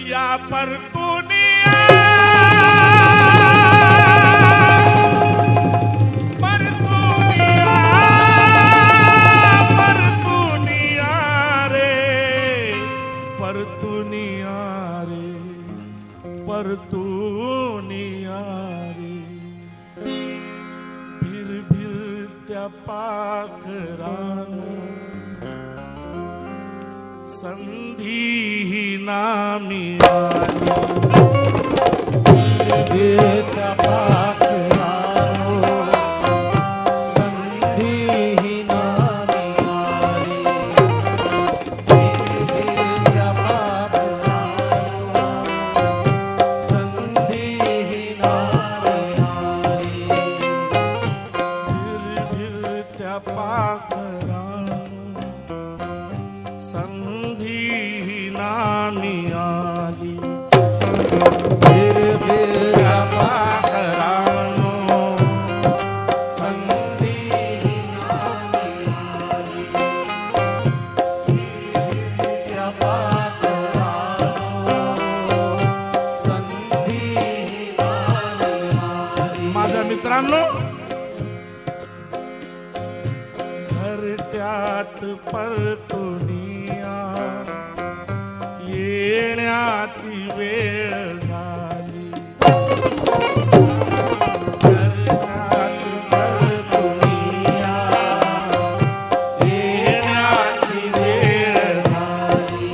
या परतुनिया परतुनिया रे भिर त्या पाखरान संधी ना मिळाली भिर त्या संधी ना मिळाली माझ्या मित्रांनो, घरट्यात परतुनिया येण्याची वेळ झाली घरट्यात परतुनिया येण्याची वेळ झाली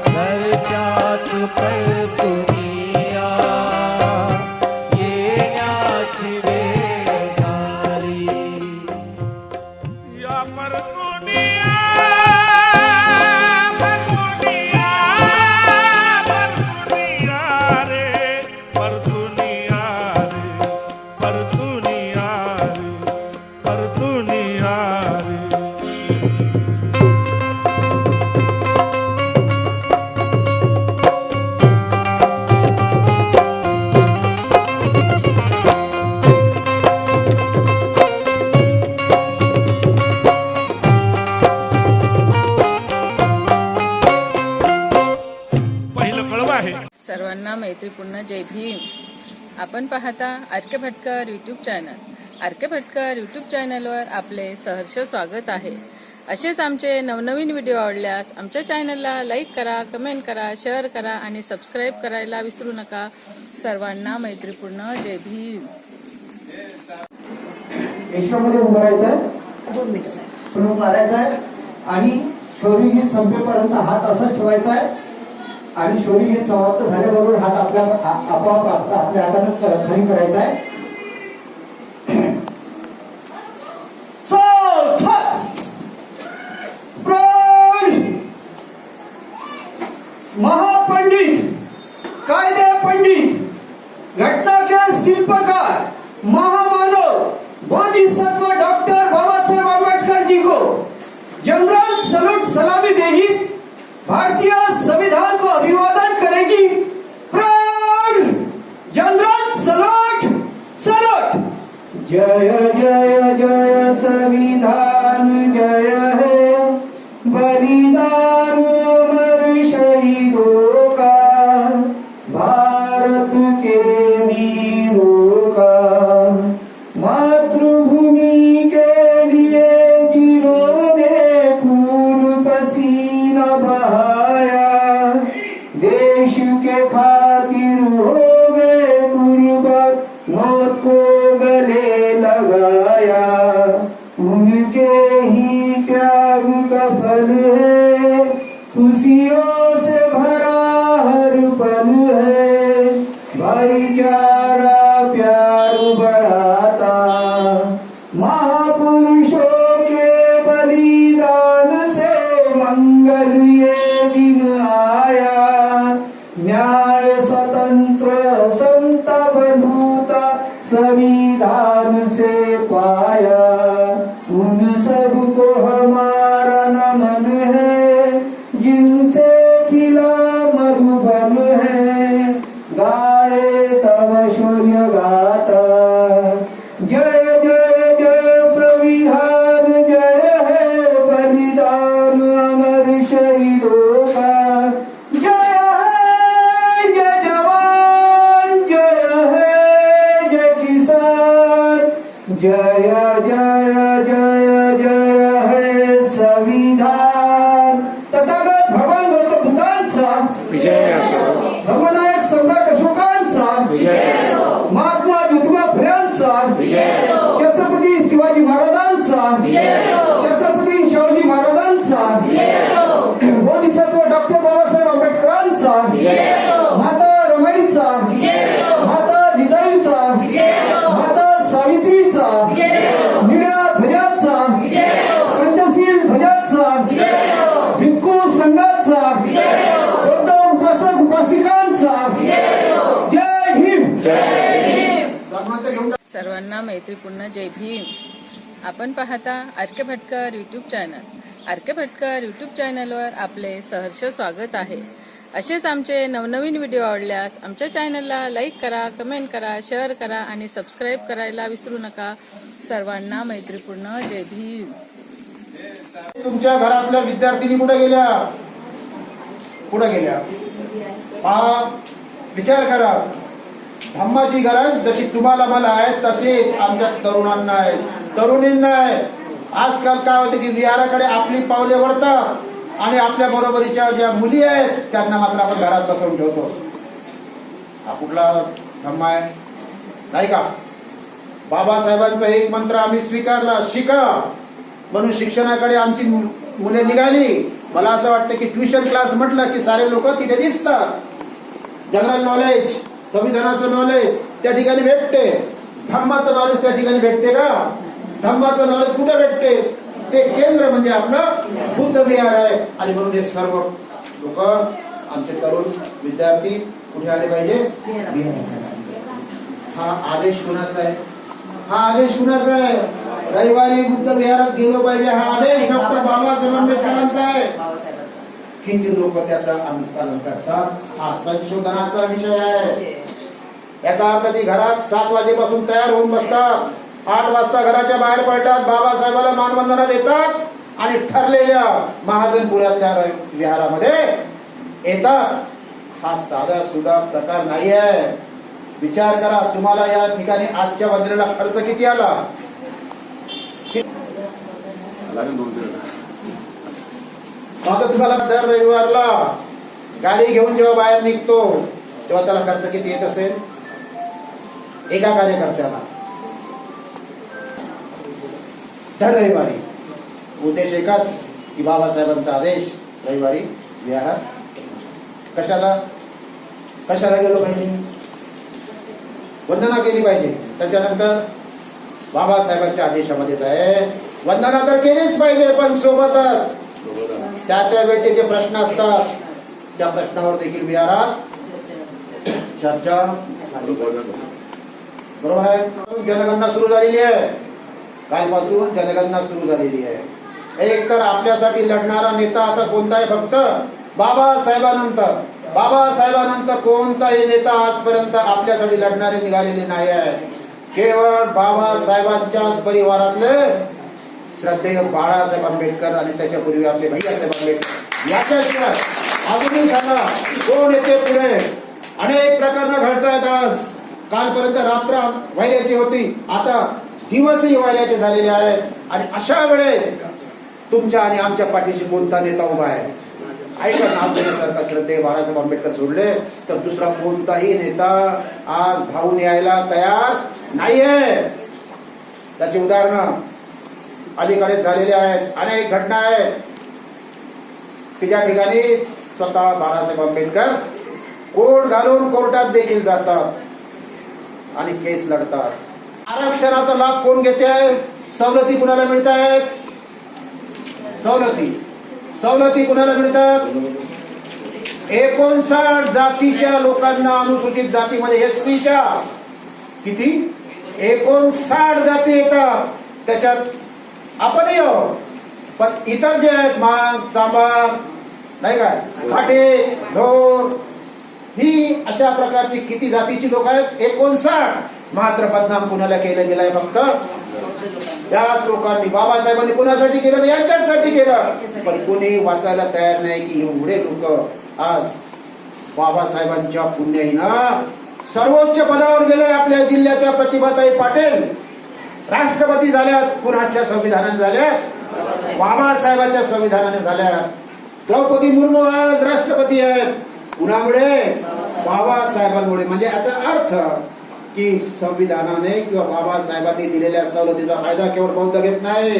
घरट्यात परतुनिया येण्याची वेळ झाली या परतुनिया सर्वांना मैत्रीपूर्ण जय भीम. आपण पाहता RK Bhatkar YouTube channel. RK Bhatkar YouTube चॅनलवर आपले सहर्ष स्वागत आहे. असेच आमचे नवनवीन व्हिडिओ आवडल्यास आमच्या चॅनलला लाईक करा, कमेंट करा, शेअर करा आणि सबस्क्राईब करायला विसरू नका. सर्वांना मैत्रीपूर्ण जय भीम. यशामध्ये उभारायचं आहे, 2 मिनिटं मारायचं आहे आणि शौर्य गीत संपेपर्यंत हात असाच ठेवायचा आहे आणि शौर्य गीत समाप्त झाल्याबरोबर हात आपोआप आपल्या हातानेच खाली करायचा आहे. महापंडित, कायदे पंडित, घटना के शिल्पकार, महामानव बोधिसत्व डॉक्टर बाबासाहेब आंबेडकर जी को जनरल सलूट सलामी देगी, भारतीय संविधान को अभिवादन करेगी. प्राण जनरल सलूट सलूट. जय जय जय संविधान जय है, बलिदान अमर शहीदों का, भारत के वीरों का, मातृभूमि के लिए जिन्होंने खून पसीना बहाया, देश के खातिर हो गए कुर्बान, मौत को गले लगाया. उनके ही त्याग का फल है, खुशियों से भरा हर पल है, भाईचारा प्यार बढ़ाता. महापुरुषों के बलिदान से मंगल ये दिन आया, न्याय जय जय जय जय हे संविधान. तथागत भगवान गौतम बुद्धांचा विजय असो. धर्मनायक सम्राट अशोकांचा विजय असो. महात्मा ज्योतिबा फुल्यांचा विजय असो. छत्रपती शिवाजी महाराजांचा विजय असो. छत्रपती शिवाजी महाराजांचा विजय असो. बोधिसत्व डॉक्टर बाबासाहेब आंबेडकरांचा विजय असो. माता रमाईचा विजय असो. माता जिजाऊचा विजय असो. माता सावित्रीचा विजय असो. निळ्या ध्वजाचा विजय असो. पंचशील ध्वजाचा विजय असो. भिक्खू संघाचा विजय असो. बौद्ध उपासक उपासिकांचा विजय असो. जय भीम. जय भीम. सर्वांना मैत्रीपूर्ण जय भीम. आपण पाहता आर के भटकर यूट्यूब चॅनल. आर के भटकर यूट्यूब चॅनलवर आपले सहर्ष स्वागत आहे. असेच आमचे नवनवीन व्हिडिओ आवडल्यास आमच्या चॅनलला लाईक करा, कमेंट करा, शेअर करा आणि सबस्क्राईब करायला विसरू नका. सर्वांना मैत्रीपूर्ण जय भीम. तुमच्या घरातल्या विद्यार्थिनी कुठे गेल्या? कुठे गेल्या? पहा, विचार करा. धम्माची गरज जशी तुम्हाला मला आहे तसेच आमच्या तरुणांना आहे, तरुणींना आहे. आजकाल काय होते की विहाराकडे आपली पावले वळतात आणि आपल्या बरोबरीच्या ज्या मुली आहेत त्यांना मात्र आपण घरात बसवून ठेवतो. हा कुठला धम्मा आहे? नाही का? बाबासाहेबांचा एक मंत्र आम्ही स्वीकारला, शिका. म्हणून शिक्षणाकडे आमची मुले निघाली. मला असं वाटतं की ट्युशन क्लास म्हटलं की सारे लोक तिथे दिसतात. जनरल नॉलेज, संविधानाचं नॉलेज त्या ठिकाणी भेटते. धम्माचं नॉलेज त्या ठिकाणी भेटते का? धम्माचं नॉलेज कुठे भेटते? ते केंद्र म्हणजे आपलं बुद्ध विहार आहे. आणि म्हणून हे सर्व लोक आमचे तरुण विद्यार्थी कुठे आले पाहिजे? हा आदेश कुणाचा आहे? हा आदेश कुणाचा आहे? रविवारी बुद्ध विहारात गेलो पाहिजे हा आदेश डॉक्टर बाबासाहेब आंबेडकरांचा आहे. किती लोक त्याचं अनुपालन करतात हा संशोधनाचा विषय आहे. याचा अर्थ ती घरात 7 वाजेपासून तयार होऊन बसतात, 8 वाजता घराच्या बाहेर पडतात, बाबासाहेबाला मानवंदना देतात आणि ठरलेल्या महाजनपुरातल्या विहारामध्ये येतात. हा साधा सुद्धा प्रकार नाही आहे. विचार करा, तुम्हाला या ठिकाणी आजच्या वंदनेला खर्च किती आला? आता तुम्हाला दर रविवारला गाडी घेऊन जेव्हा बाहेर निघतो तेव्हा त्याला खर्च किती येत असेल एका कार्यकर्त्याला? दर रविवारी उद्देश एकाच की बाबासाहेबांचा आदेश रविवारी विहारात. कशाला कशाला गेलो पाहिजे? वंदना केली पाहिजे. त्याच्यानंतर बाबासाहेबांच्या आदेशामध्येच आहे वंदना तर केलीच पाहिजे, पण सोबतच त्या वेळचे जे प्रश्न असतात त्या प्रश्नावर देखील विहारात चर्चा झाली पाहिजे. बरोबर आहे? जनगणना सुरू झालेली आहे. कालपासून जनगणना सुरू झालेली आहे. एक तर आपल्यासाठी लढणारा नेता आता कोणता आहे? फक्त बाबासाहेबांनंतर. बाबासाहेबांनंतर कोणताही नेता आजपर्यंत आपल्यासाठी लढणारे निघालेले नाही आहे. केवळ बाबासाहेबांच्याच परिवारातले श्रद्धेय बाळासाहेब आंबेडकर आणि त्याच्यापूर्वी आपले भैयासाहेब आंबेडकर. याच्याशिवाय अजूनही सांगा कोण येते पुढे? अनेक प्रकरणं घडतात. आज कालपर्यंत रात्र व्हायची होती, आता दिवसही व्हायचे झालेले आहेत. आणि अशा वेळेस तुमच्या आणि आमच्या पाठीशी कोणता नेता उभा आहे? ऐका, नाव देण्यासारखा श्रद्धेय बाळासाहेब आंबेडकर सोडले तर दुसरा कोणताही नेता आज धावून यायला तयार नाहीये. त्याची उदाहरणं अलीकडे झालेले आहेत. अनेक घटना आहेत की ज्या ठिकाणी स्वतः बाळासाहेब आंबेडकर कोर्ट घालून कोर्टात देखील जातात आणि केस लढतात. आरक्षणाचा लाभ कोण घेते आहे? सवलती कुणाला मिळत आहेत? सवलती कुणाला मिळतात? 59 जातीच्या लोकांना अनुसूचित जातीमध्ये एससीच्या किती 59 जाती येतात. त्याच्यात आपणही आहोत. पण इतर जे आहेत मांग, चांभार, नाही काय, घाटे, ढोर, ही अशा प्रकारची किती जातीची लोक आहेत? 59. मात्र बदनाम कुणाला केलं गेलंय? फक्त त्याच लोकांनी. बाबासाहेबांनी कुणासाठी केलं? यांच्यासाठी केलं. पण कोणी वाचायला तयार नाही की एवढे लोक आज बाबासाहेबांच्या पुण्याईनं सर्वोच्च पदावर गेले. आपल्या जिल्ह्याच्या प्रतिभाताई पाटील राष्ट्रपती झाल्यात कुणाच्या संविधानाने झाल्यात? बाबासाहेबांच्या संविधानाने झाल्यात. द्रौपदी मुर्मू आज राष्ट्रपती आहेत कुणामुळे? बाबासाहेबांमुळे. म्हणजे असा अर्थ की संविधानाने किंवा बाबासाहेबांनी दिलेल्या सवलतीचा फायदा केवळ बौद्ध घेत नाही,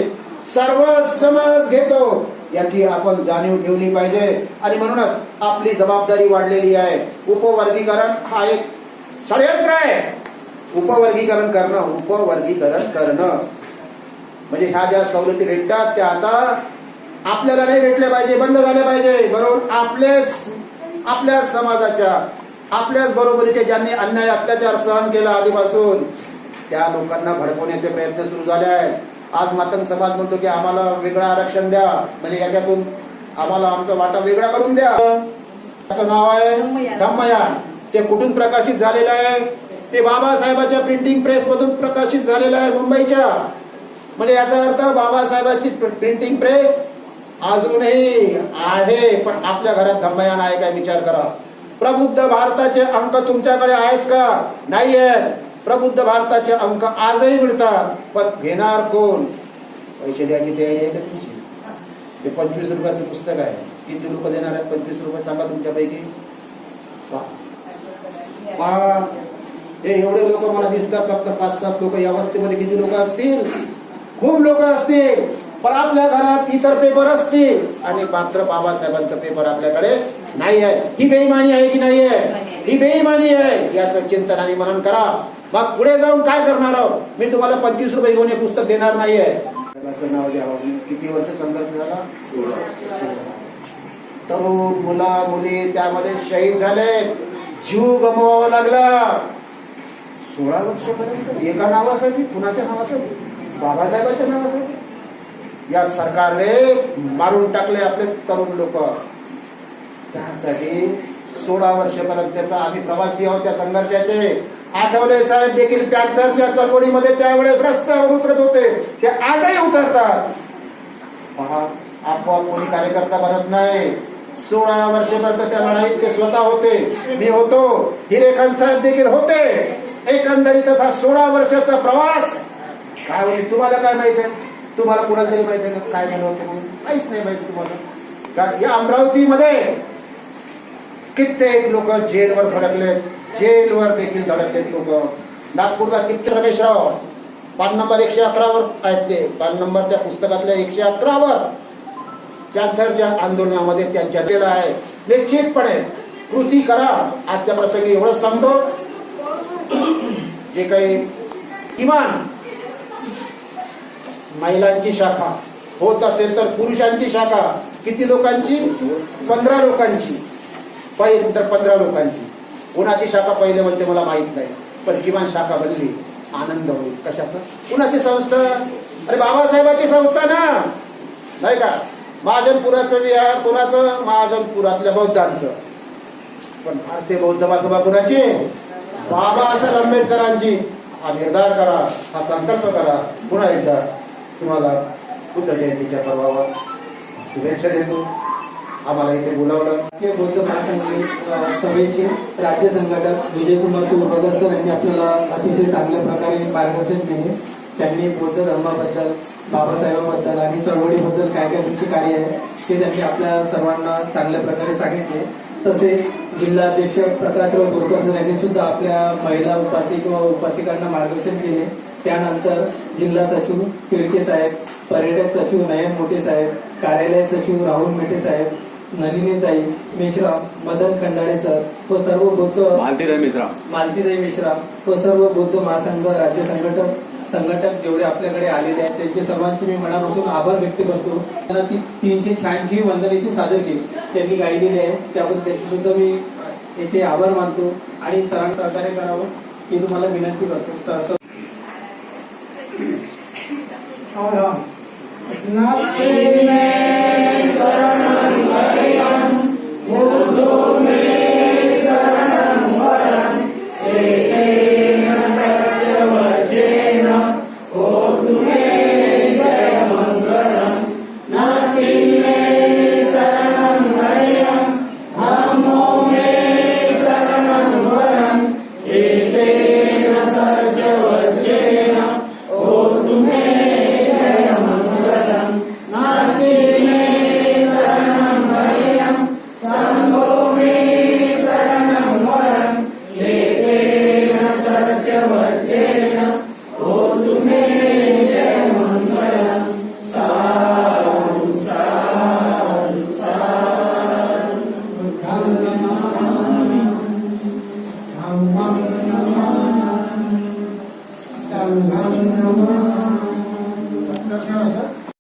सर्व समाज घेतो, याची आपण जाणीव ठेवली पाहिजे. आणि म्हणूनच आपली जबाबदारी वाढलेली आहे. उपवर्गीकरण हा एक षडयंत्र आहे. उपवर्गीकरण करणं म्हणजे ह्या ज्या सवलती भेटतात त्या आता आपल्याला नाही भेटल्या पाहिजे, बंद झाल्या पाहिजे. बरोबर आपल्याच समाजाच्या, आपल्याच बरोबरीचे ज्यांनी अन्याय अत्याचार सहन केला आधीपासून, त्या लोकांना भडकवण्याचे प्रयत्न सुरू झाले आहेत. आज मातंग समाज म्हणतो की आम्हाला वेगळं आरक्षण द्या, म्हणजे याच्यातून आम्हाला आमचा वाटा वेगळा करून द्या. असं नाव आहे धम्मयान. ते कुठून प्रकाशित झालेलं आहे? ते बाबासाहेबांच्या प्रिंटिंग प्रेस मधून प्रकाशित झालेलं आहे मुंबईच्या. म्हणजे याचा अर्थ बाबासाहेबांची प्रिंटिंग प्रेस अजूनही आहे, पण आपल्या घरात धम्मयान आहे काय? विचार करा. प्रबुद्ध भारताचे अंक तुमच्याकडे आहेत का? नाही आहेत. प्रबुद्ध भारताचे अंक आजही मिळतात, पण घेणार कोण? पैसे द्यायची तयारी आहे का तुमची? ते 25 रुपयाचं पुस्तक आहे. किती लोक देणार आहेत 25 रुपये? सांगा तुमच्यापैकी. हे एवढे लोक मला दिसतात, फक्त 5-7 लोक. या वस्तीमध्ये किती लोक असतील? खूप लोक असतील. पण आपल्या घरात इतर पेपर असतील आणि मात्र बाबासाहेबांचा पेपर आपल्याकडे नाही आहे. ही बेईमानी आहे की नाही आहे? ही बेईमानी आहे. याचं चिंतन आणि मनन करा. मग पुढे जाऊन काय करणार आहोत? मी तुम्हाला 25 रुपये घेऊन हे पुस्तक देणार नाहीये. नाव घ्यावं. किती वर्ष संघर्ष झाला? 16. तरुण मुला मुली त्यामध्ये शहीद झाले, जीव गमवावा लागला. 16 वर्षापर्यंत एका नावासाठी, कुणाच्या नावासाठी? बाबासाहेबांच्या नावासाठी. या सरकारने मारून टाकले आपले तरुण लोक. त्यासाठी 16 वर्षापर्यंतचा आम्ही प्रवासी आहोत त्या संघर्षाचे. आठवले साहेब देखील पॅन्थरच्या चळवळीमध्ये त्यावेळेस रस्त्यावर उतरत होते, ते आजही उतरतात. पहा, आपोआप कोणी कार्यकर्ता बनत नाही. 16 वर्षापर्यंत त्या लढाईत ते स्वतः होते, मी होतो, हिरेखान साहेब देखील होते. एकंदरीत असा 16 वर्षाचा प्रवास काय होईल तुम्हाला काय माहित आहे? तुम्हाला कुणाला तरी माहित आहे का काय झालं होतं म्हणून? काहीच नाही माहिती तुम्हाला. या अमरावतीमध्ये कित्येक लोक जेलवर धडकले, जेलवर देखील धडकलेत लोक. नागपूरला किती रमेशराव पान नंबर 111 वर आहेत. ते पान नंबर त्या पुस्तकातल्या 111 वर पॅन्थरच्या आंदोलनामध्ये त्यांच्या दिला आहे. निश्चितपणे कृती करा. आजच्या प्रसंगी एवढंच सांगतो, जे काही किमान महिलांची शाखा होत असेल तर पुरुषांची शाखा किती लोकांची? 15 लोकांची. पहिले तर 15 लोकांची. कुणाची शाखा पहिले म्हणजे मला माहित नाही, पण किमान शाखा बनली. आनंद होईल. कशाचा? कुणाची संस्था? अरे बाबासाहेबांची संस्था ना, नाही का? महाजनपुराचं विहार कुणाचं? महाजनपुरातल्या बौद्धांचं. पण भारतीय बौद्ध महासभा कुणाची? बाबासाहेब आंबेडकरांची. हा निर्धार करा, हा संकल्प करा. पुन्हा एकदा तुम्हाला बुद्ध जयंतीच्या पर्वावर शुभेच्छा देतो. आम्हाला इथे बोलावलं. बौद्ध महासंघ सभेचे राज्य संघटक विजयकुमार चौरकर सर यांनी आपल्याला अतिशय चांगल्या प्रकारे मार्गदर्शन केले. त्यांनी बौद्ध धर्माबद्दल, बाबासाहेबांबद्दल आणि चळवळीबद्दल काय काय त्यांचे कार्य आहे ते त्यांनी आपल्या सर्वांना चांगल्या प्रकारे सांगितले. तसेच जिल्हाध्यक्ष प्रकाशराव बोरकर सर यांनी सुद्धा आपल्या महिला उपासिक व उपासिकांना मार्गदर्शन केले. त्यानंतर जिल्हा सचिव तिळके साहेब, पर्यटक सचिव नयन मोठे साहेब, कार्यालय सचिव राहुल मेटे साहेब, नलिनीताई मेश्राम, मदन खंडारे सर व सर्व बौद्ध मालतीताई मेश्राम व सर्व बौद्ध महासंघ राज्य संघटक जेवढे आपल्याकडे आलेले आहेत त्यांचे सर्वांचे मी मनापासून आभार व्यक्त करतो. त्यांना 386 वंदन इथे सादर केली, त्यांनी गायलेली आहे, त्याबद्दल त्याचे सुद्धा मी येथे आभार मानतो आणि सरांना सहकार्य करावं ही तुम्हाला विनंती करतो. बुद्धं